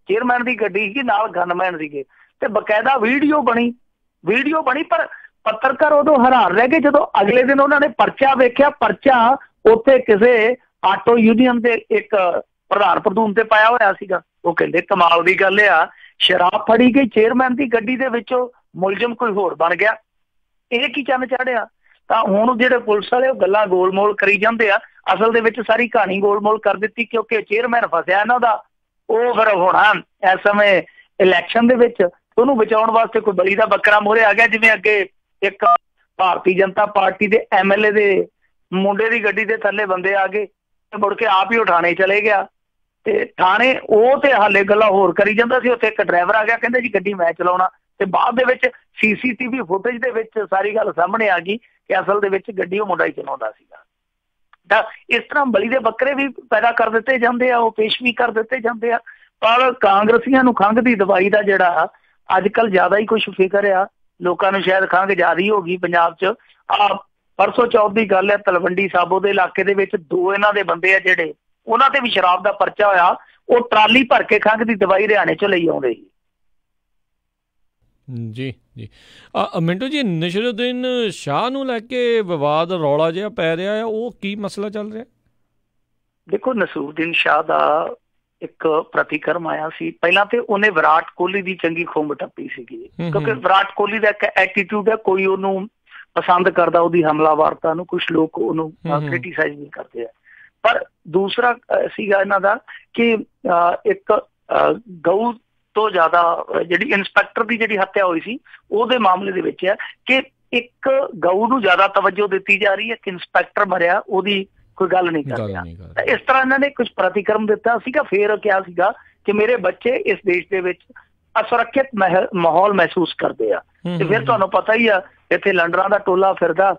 B: ਚੇਅਰਮੈਨ ਦੀ ਗੱਡੀ ਸੀ, ਨਾਲ ਗਨਮੈਨ ਸੀਗੇ ਤੇ ਬਕਾਇਦਾ ਵੀਡੀਓ ਬਣੀ। ਪਰ ਪੱਤਰਕਾਰ ਉਦੋਂ ਹੈਰਾਨ ਰਹਿ ਗਏ ਜਦੋਂ ਅਗਲੇ ਦਿਨ ਉਹਨਾਂ ਨੇ ਪਰਚਾ ਵੇਖਿਆ। ਪਰਚਾ ਉੱਥੇ ਕਿਸੇ ਆਟੋ ਯੂਨੀਅਨ ਦੇ ਇੱਕ ਪ੍ਰਧਾਨ ਪ੍ਰਧੂਨ ਤੇ ਪਾਇਆ ਹੋਇਆ ਸੀਗਾ। ਉਹ ਕਹਿੰਦੇ ਕਮਾਲ ਦੀ ਗੱਲ ਆ, ਸ਼ਰਾਬ ਫੜੀ ਗਈ, ਚੇਅਰਮੈਨ ਦੀ ਗੱਡੀ ਦੇ ਵਿੱਚੋਂ ਮੁਲਜ਼ਮ ਕੋਈ ਹੋਰ ਬਣ ਗਿਆ, ਇਹ ਕੀ ਚੰਨ ਚਾੜਿਆ। ਤਾਂ ਹੁਣ ਜਿਹੜੇ ਪੁਲਿਸ ਵਾਲੇ ਉਹ ਗੱਲਾਂ ਗੋਲਮੋਲ ਕਰੀ ਜਾਂਦੇ ਆ, ਅਸਲ ਦੇ ਵਿੱਚ ਸਾਰੀ ਕਹਾਣੀ ਗੋਲਮੋਲ ਕਰ ਦਿੱਤੀ ਕਿਉਂਕਿ ਚੇਅਰਮੈਨ ਫਸਿਆ ਇਹਨਾਂ ਦਾ। ਉਹ ਫਿਰ ਹੋਣਾ ਇਸ ਸਮੇਂ ਇਲੈਕਸ਼ਨ ਦੇ ਵਿੱਚ ਉਹਨੂੰ ਬਚਾਉਣ ਵਾਸਤੇ ਕੋਈ ਬਲੀ ਦਾ ਬੱਕਰਾ ਮੋਹਰੇ ਆ ਗਿਆ। ਜਿਵੇਂ ਅੱਗੇ ਇੱਕ ਭਾਰਤੀ ਜਨਤਾ ਪਾਰਟੀ ਦੇ MLA ਦੇ ਮੁੰਡੇ ਦੀ ਗੱਡੀ ਦੇ ਥੱਲੇ ਬੰਦੇ ਆ ਗਏ ਤੇ ਮੁੜ ਕੇ ਆਪ ਹੀ ਉਹ ਥਾਣੇ ਚਲੇ ਗਿਆ ਤੇ ਥਾਣੇ ਉਹ ਤੇ ਹਾਲੇ ਗੱਲਾਂ ਹੋਰ ਕਰੀ ਜਾਂਦਾ ਸੀ। ਉੱਥੇ ਇੱਕ ਡਰਾਈਵਰ ਆ ਗਿਆ, ਕਹਿੰਦੇ ਜੀ ਗੱਡੀ ਮੈਂ ਚਲਾਉਣਾ, ਤੇ ਬਾਅਦ ਦੇ ਵਿੱਚ CCTV ਫੁਟੇਜ ਦੇ ਵਿੱਚ ਸਾਰੀ ਗੱਲ ਸਾਹਮਣੇ ਆ ਗਈ ਕਿ ਅਸਲ ਦੇ ਵਿੱਚ ਗੱਡੀ ਉਹ ਮੁੰਡਾ ਹੀ ਚਲਾਉਂਦਾ ਸੀਗਾ। ਤਾਂ ਇਸ ਤਰ੍ਹਾਂ ਬਲੀ ਦੇ ਬੱਕਰੇ ਵੀ ਪੈਦਾ ਕਰ ਦਿੱਤੇ ਜਾਂਦੇ ਆ, ਉਹ ਪੇਸ਼ ਵੀ ਕਰ ਦਿੱਤੇ ਜਾਂਦੇ ਆ। ਪਰ ਕਾਂਗਰਸੀਆਂ ਨੂੰ ਖੰਘ ਦੀ ਦਵਾਈ ਦਾ ਜਿਹੜਾ ਅੱਜ ਕੱਲ੍ਹ ਜ਼ਿਆਦਾ ਹੀ ਕੁਛ ਫਿਕਰ ਆ, ਲੋਕਾਂ ਨੂੰ ਸ਼ਾਇਦ ਖੰਘ ਜ਼ਿਆਦਾ ਹੀ ਹੋ ਗਈ ਪੰਜਾਬ 'ਚ। ਪਰਸੋਂ ਚੌਥ ਦੀ ਗੱਲ ਹੈ, ਤਲਵੰਡੀ ਸਾਬੋ ਦੇ ਇਲਾਕੇ ਦੇ ਵਿੱਚ 2 ਇਹਨਾਂ ਦੇ ਬੰਦੇ ਆ ਜਿਹੜੇ ਉਹਨਾਂ ਤੇ ਵੀ ਸ਼ਰਾਬ ਦਾ ਪਰਚਾ ਹੋਇਆ। ਉਹ ਟਰਾਲੀ ਭਰ ਕੇ ਖੰਘ ਦੀ ਦਵਾਈ ਹਰਿਆਣੇ 'ਚ ਲਈ ਆਉਂਦੇ ਸੀ।
A: ਜੀ ਜੀ ਮਿੰਟੂ ਜੀ, ਨਸਰੁਦੀਨ ਸ਼ਾਹ ਨੂੰ ਲੈ ਕੇ ਵਿਵਾਦ ਰੌਲਾ ਜਿਹਾ ਪੈ ਰਿਹਾ ਆ, ਉਹ ਕੀ ਮਸਲਾ ਚੱਲ ਰਿਹਾ? ਦੇਖੋ
B: ਨਸਰੁਦੀਨ ਸ਼ਾਹ ਦਾ ਇੱਕ ਪ੍ਰਤੀਕਰਮ ਆਇਆ ਸੀ। ਪਹਿਲਾਂ ਤੇ ਉਹਨੇ ਵਿਰਾਟ ਕੋਹਲੀ ਦੀ ਚੰਗੀ ਖੁੰਬ ਟੱਪੀ ਸੀਗੀ ਕਿਉਂਕਿ ਵਿਰਾਟ ਕੋਹਲੀ ਦਾ ਇੱਕ ਐਟੀਟਿਊਡ ਹੈ, ਕੋਈ ਉਹਨੂੰ ਪਸੰਦ ਕਰਦਾ ਉਹਦੀ ਹਮਲਾਵਰਤਾ ਨੂੰ, ਕੁਛ ਲੋਕ ਉਹਨੂੰ ਕ੍ਰਿਟੀਸਾਈਜ਼ ਵੀ ਕਰਦੇ ਆ। ਪਰ ਦੂਸਰਾ ਸੀਗਾ ਇਹਨਾਂ ਦਾ ਕਿ ਇੱਕ ਗਊ ਤੋਂ ਜ਼ਿਆਦਾ ਜਿਹੜੀ ਇੰਸਪੈਕਟਰ ਦੀ ਜਿਹੜੀ ਹੱਤਿਆ ਹੋਈ ਸੀ ਉਹਦੇ ਮਾਮਲੇ ਦੇ ਵਿੱਚ ਹੈ ਕਿ ਇੱਕ ਗਊ ਨੂੰ ਜ਼ਿਆਦਾ ਤਵੱਜੋ ਦਿੱਤੀ ਜਾ ਰਹੀ ਹੈ ਕਿ ਇੰਸਪੈਕਟਰ ਮਰਿਆ ਉਹਦੀ ਕੋਈ ਗੱਲ ਨਹੀਂ ਕਰ ਰਿਹਾ। ਇਸ ਤਰ੍ਹਾਂ ਇਹਨਾਂ ਨੇ ਕੁਝ ਪ੍ਰਤੀਕਰਮ ਦਿੱਤਾ ਸੀਗਾ। ਫਿਰ ਕਿਹਾ ਸੀਗਾ ਕਿ ਮੇਰੇ ਬੱਚੇ ਇਸ ਦੇਸ਼ ਦੇ ਵਿੱਚ ਅਸੁਰੱਖਿਅਤ ਮਾਹੌਲ ਮਹਿਸੂਸ ਕਰਦੇ ਆ। ਤੇ ਫਿਰ ਤੁਹਾਨੂੰ ਪਤਾ ਹੀ ਆ ਇੱਥੇ ਲੰਡਰਾਂ ਦਾ ਟੋਲਾ ਫਿਰਦਾ,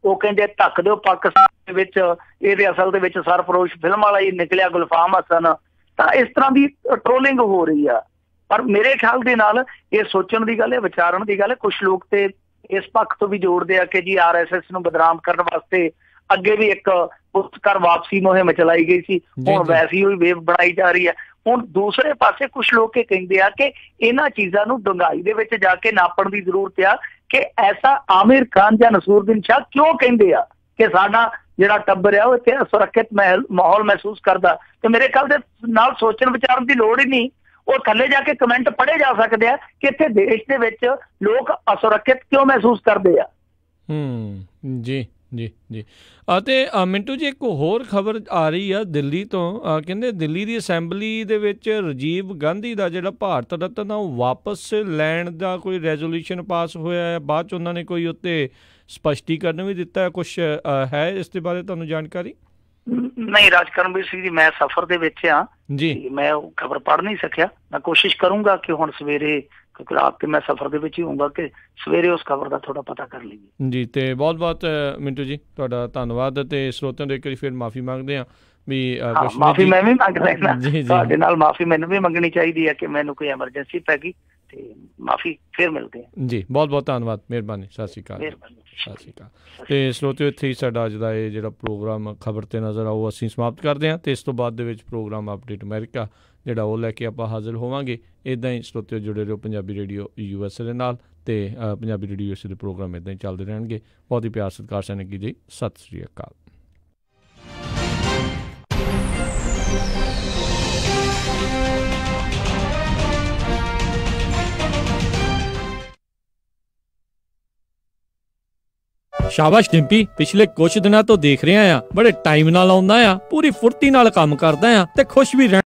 B: ਉਹ ਕਹਿੰਦੇ ਧੱਕ ਦਿਓ ਪਾਕਿਸਤਾਨ ਦੇ ਵਿੱਚ, ਇਹਦੇ ਅਸਲ ਦੇ ਵਿੱਚ ਸਰਫਰੋਸ਼ ਫਿਲਮ ਵਾਲਾ ਹੀ ਨਿਕਲਿਆ ਗੁਲਫਾਮ ਹਸਨ। ਤਾਂ ਇਸ ਤਰ੍ਹਾਂ ਦੀ ਟਰੋਲਿੰਗ ਹੋ ਰਹੀ ਆ। ਪਰ ਮੇਰੇ ਖਿਆਲ ਦੇ ਨਾਲ ਇਹ ਸੋਚਣ ਦੀ ਗੱਲ ਹੈ, ਵਿਚਾਰਨ ਦੀ ਗੱਲ ਹੈ। ਕੁਛ ਲੋਕ ਤੇ ਇਸ ਪੱਖ ਤੋਂ ਵੀ ਜੋੜਦੇ ਆ ਕਿ ਜੀ RSS ਨੂੰ ਬਦਨਾਮ ਕਰਨ ਵਾਸਤੇ ਅੱਗੇ ਵੀ ਇੱਕ ਪੁਰਸਕਾਰ ਵਾਪਸੀ ਮੁਹਿੰਮ ਚਲਾਈ ਗਈ ਸੀ, ਹੁਣ ਵੈਸੀ ਹੋਈ ਵੇਵ ਬਣਾਈ ਜਾ ਰਹੀ ਹੈ। ਹੁਣ ਦੂਸਰੇ ਪਾਸੇ ਕੁਛ ਲੋਕ ਇਹ ਕਹਿੰਦੇ ਆ ਕਿ ਇਹਨਾਂ ਚੀਜ਼ਾਂ ਨੂੰ ਡੂੰਘਾਈ ਦੇ ਵਿੱਚ ਜਾ ਕੇ ਨਾਪਣ ਦੀ ਜ਼ਰੂਰਤ ਆ ਕਿ ਐਸਾ ਆਮਿਰ ਖਾਨ ਜਾਂ ਨਸਰੁਦੀਨ ਸ਼ਾਹ ਕਿਉਂ ਕਹਿੰਦੇ ਆ ਕਿ ਸਾਡਾ ਜਿਹੜਾ ਟੱਬਰ ਆ ਉਹ ਇੱਥੇ ਅਸੁਰੱਖਿਅਤ ਮਾਹੌਲ ਮਹਿਸੂਸ ਕਰਦਾ। ਤੇ ਮੇਰੇ ਖਿਆਲ ਦੇ ਨਾਲ ਸੋਚਣ ਵਿਚਾਰਨ ਦੀ ਲੋੜ ਹੀ ਨਹੀਂ। ਉਹ ਥੱਲੇ ਜਾ ਕੇ ਕਮੈਂਟ ਪੜ੍ਹੇ ਜਾ ਸਕਦੇ ਆ ਕਿ ਇੱਥੇ ਦੇਸ਼ ਦੇ ਵਿੱਚ ਲੋਕ ਅਸੁਰੱਖਿਅਤ ਕਿਉਂ ਮਹਿਸੂਸ ਕਰਦੇ ਆ।
A: ਜੀ ਜੀ ਜੀ ਅਤੇ ਮਿੰਟੂ ਜੀ, ਇੱਕ ਹੋਰ ਖਬਰ ਆ ਰਹੀ ਆ ਦਿੱਲੀ ਤੋਂ, ਕਹਿੰਦੇ ਦਿੱਲੀ ਦੀ ਅਸੈਂਬਲੀ ਦੇ ਵਿੱਚ ਰਾਜੀਵ ਗਾਂਧੀ ਦਾ ਜਿਹੜਾ ਭਾਰਤ ਰਤਨ ਆ ਉਹ ਵਾਪਸ ਲੈਣ ਦਾ ਕੋਈ ਰੈਜ਼ੋਲੂਸ਼ਨ ਪਾਸ ਹੋਇਆ ਹੈ। ਬਾਅਦ 'ਚ ਉਹਨਾਂ ਨੇ ਕੋਈ ਉੱਤੇ ਸਪਸ਼ਟੀਕਰਨ ਵੀ ਦਿੱਤਾ, ਕੁਛ ਹੈ ਇਸ ਦੇ ਬਾਰੇ ਤੁਹਾਨੂੰ ਜਾਣਕਾਰੀ?
B: ਨਹੀਂ ਰਾਜਕਰਮਵੀਰ ਸਿੰਘ ਜੀ, ਮੈਂ ਸਫ਼ਰ ਦੇ ਵਿੱਚ ਆ ਜੀ, ਮੈਂ ਉਹ ਖਬਰ ਪੜ੍ਹ ਨਹੀਂ ਸਕਿਆ। ਮੈਂ ਕੋਸ਼ਿਸ਼ ਕਰੂੰਗਾ ਕਿ ਹੁਣ ਸਵੇਰੇ, ਕਿਉਂਕਿ ਰਾਤ ਤੇ ਮੈਂ ਸਫ਼ਰ ਦੇ ਵਿੱਚ ਹੀ ਹੋਊਂਗਾ, ਕਿ ਸਵੇਰੇ ਉਸ ਖਬਰ ਦਾ ਥੋੜਾ ਪਤਾ ਕਰ ਲਈਏ।
A: ਜੀ, ਤੇ ਬਹੁਤ ਬਹੁਤ ਮਿੰਟੂ ਜੀ ਤੁਹਾਡਾ ਧੰਨਵਾਦ। ਤੇ ਸਰੋਤਿਆਂ ਤੋਂ ਇੱਕ ਵਾਰੀ ਫਿਰ ਮਾਫੀ ਮੰਗਦੇ ਹਾਂ ਵੀ
B: ਮਾਫੀ ਮੈਂ ਵੀ ਮੰਗ ਲੈਣਾ, ਤੁਹਾਡੇ ਨਾਲ ਮਾਫੀ ਮੈਨੂੰ ਵੀ ਮੰਗਣੀ ਚਾਹੀਦੀ ਹੈ ਕਿ ਮੈਨੂੰ ਕੋਈ ਐਮਰਜੈਂਸੀ ਪੈ ਗਈ, ਤੇ ਮਾਫੀ ਫਿਰ ਮਿਲਦੇ ਹਾਂ
A: ਜੀ। ਬਹੁਤ ਬਹੁਤ ਧੰਨਵਾਦ, ਮਿਹਰਬਾਨੀ, ਸਤਿ ਸ਼੍ਰੀ ਅਕਾਲ। ਸਤਿ ਸ਼੍ਰੀ ਅਕਾਲ। ਤੇ ਸਰੋਤਿਓ, ਇੱਥੇ ਹੀ ਸਾਡਾ ਅੱਜ ਦਾ ਇਹ ਜਿਹੜਾ ਪ੍ਰੋਗਰਾਮ ਖਬਰ ਤੇ ਨਜ਼ਰ ਆਓ ਅਸੀਂ ਸਮਾਪਤ ਕਰਦੇ ਹਾਂ। ਤੇ ਇਸ ਤੋਂ ਬਾਅਦ ਦੇ ਵਿੱਚ ਪ੍ਰੋਗਰਾਮ ਅਪਡੇਟ ਅਮਰੀਕਾ ਜਿਹੜਾ ਉਹ ਲੈ ਕੇ ਆਪਾਂ ਹਾਜ਼ਰ ਹੋਵਾਂਗੇ। ਇੱਦਾਂ ਹੀ ਸਰੋਤਿਓ ਜੁੜੇ ਰਹੋ ਪੰਜਾਬੀ ਰੇਡੀਓ USA ਦੇ ਨਾਲ, ਤੇ ਪੰਜਾਬੀ ਰੇਡੀਓ USA ਦੇ ਪ੍ਰੋਗਰਾਮ ਇੱਦਾਂ ਹੀ ਚੱਲਦੇ ਰਹਿਣਗੇ। ਬਹੁਤ ਹੀ ਪਿਆਰ ਸਤਿਕਾਰ ਸਨੇਕੀ ਜੀ, ਸਤਿ ਸ਼੍ਰੀ ਅਕਾਲ। ਸ਼ਾਬਾਸ਼ ਡਿੰਪੀ, ਪਿਛਲੇ ਕੁਝ ਦਿਨਾਂ ਤੋਂ ਦੇਖ ਰਿਹਾ ਆ ਬੜੇ ਟਾਈਮ ਨਾਲ ਆਉਂਦਾ ਆ, ਪੂਰੀ ਫੁਰਤੀ ਨਾਲ ਕੰਮ ਕਰਦਾ ਆ ਤੇ ਖੁਸ਼ ਵੀ ਰਹਿਣਾ।